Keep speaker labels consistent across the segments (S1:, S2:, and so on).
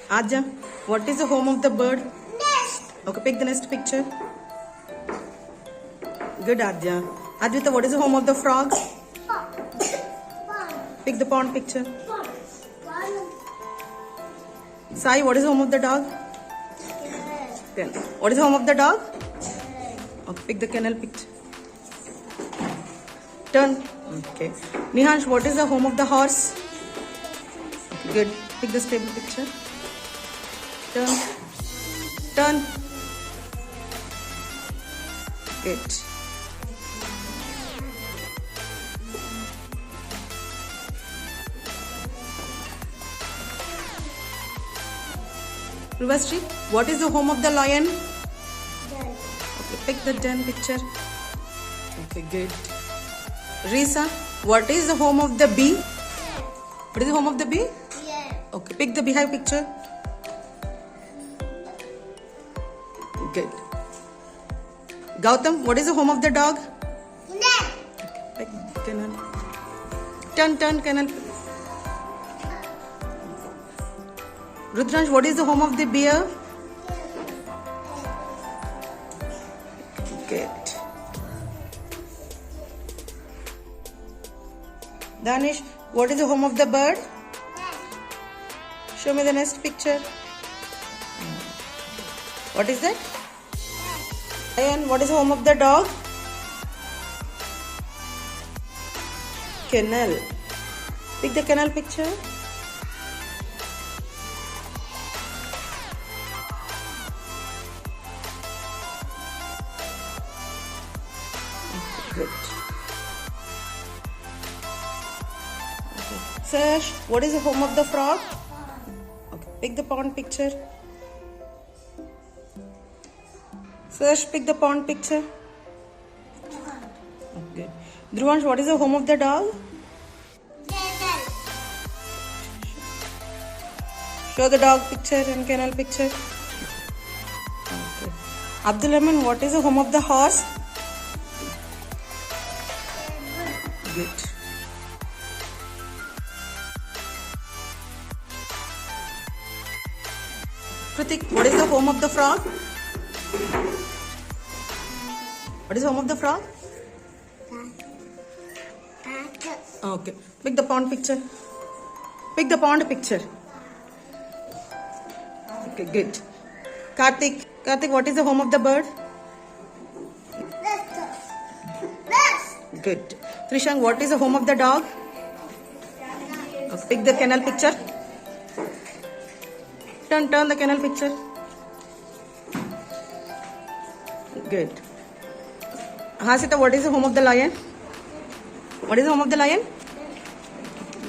S1: Aja, what is the home of the bird?
S2: Nest.
S1: Okay, pick the next picture. Good, Adya. Advita, what is the home of the frog?
S2: Pond.
S1: Pick the pond picture.
S2: Pond.
S1: Sai, what is the home of the dog? Kennel. What is the home of the dog? Okay, pick the kennel picture. Turn. Okay. Nihansh, what is the home of the horse? Okay, good. Pick the stable picture. Turn. Turn. Good. Ruvastri, what is the home of the lion? Okay, pick the den picture. Okay, good. Risa, what is the home of the bee? What is the home of the bee?
S2: Yeah.
S1: Okay, pick the beehive picture. Good. Gautam, what is the home of the dog?
S2: Net.
S1: Pick kennel. Turn kennel. Rudransh, what is the home of the bear? Good. Danish, what is the home of the bird? Show me the next picture. What is that? Lion, what is the home of the dog? Kennel. Pick the kennel picture. Good. Okay. Sash, what is the home of the frog? Okay. Pick the pond picture. Sash, pick the pond picture. Okay. Dhruvansh, what is the home of the dog? Show the dog picture and kennel picture. Okay. Abdul Rahman, what is the home of the horse? Good. Pratik, what is the home of the frog? What is the home of the frog? Okay. Pick the pond picture. Pick the pond picture. Okay, good. Karthik, what is the home of the bird? Good. Trishang, what is the home of the dog? Okay, pick the kennel picture. Turn the kennel picture. Good. Hasita, what is the home of the lion? What is the home of the lion?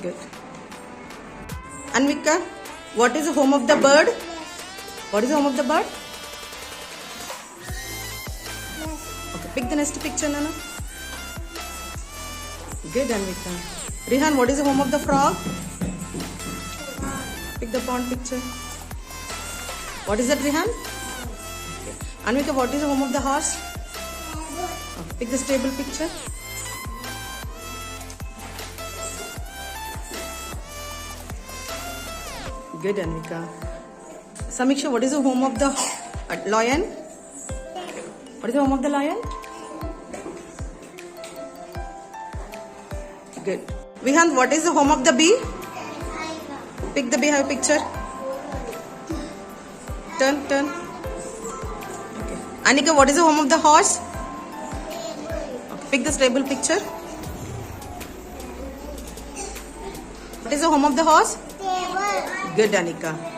S1: Good. Anvika, what is the home of the bird? What is the home of the bird? Okay, pick the next picture, Nana. Good, Anvika. Rihan, what is the home of the frog? Pick the pond picture. What is that, Rihan? Okay. Anvika, what is the home of the horse? Okay. Pick the stable picture. Good, Anvika. Samiksha, what is the home of the lion? What is the home of the lion? Good. Vihan, what is the home of the bee? Pick the beehive picture. Turn. Okay. Anika, what is the home of the horse? Okay. Pick the stable picture. What is the home of the horse?
S2: Table.
S1: Good, Anika.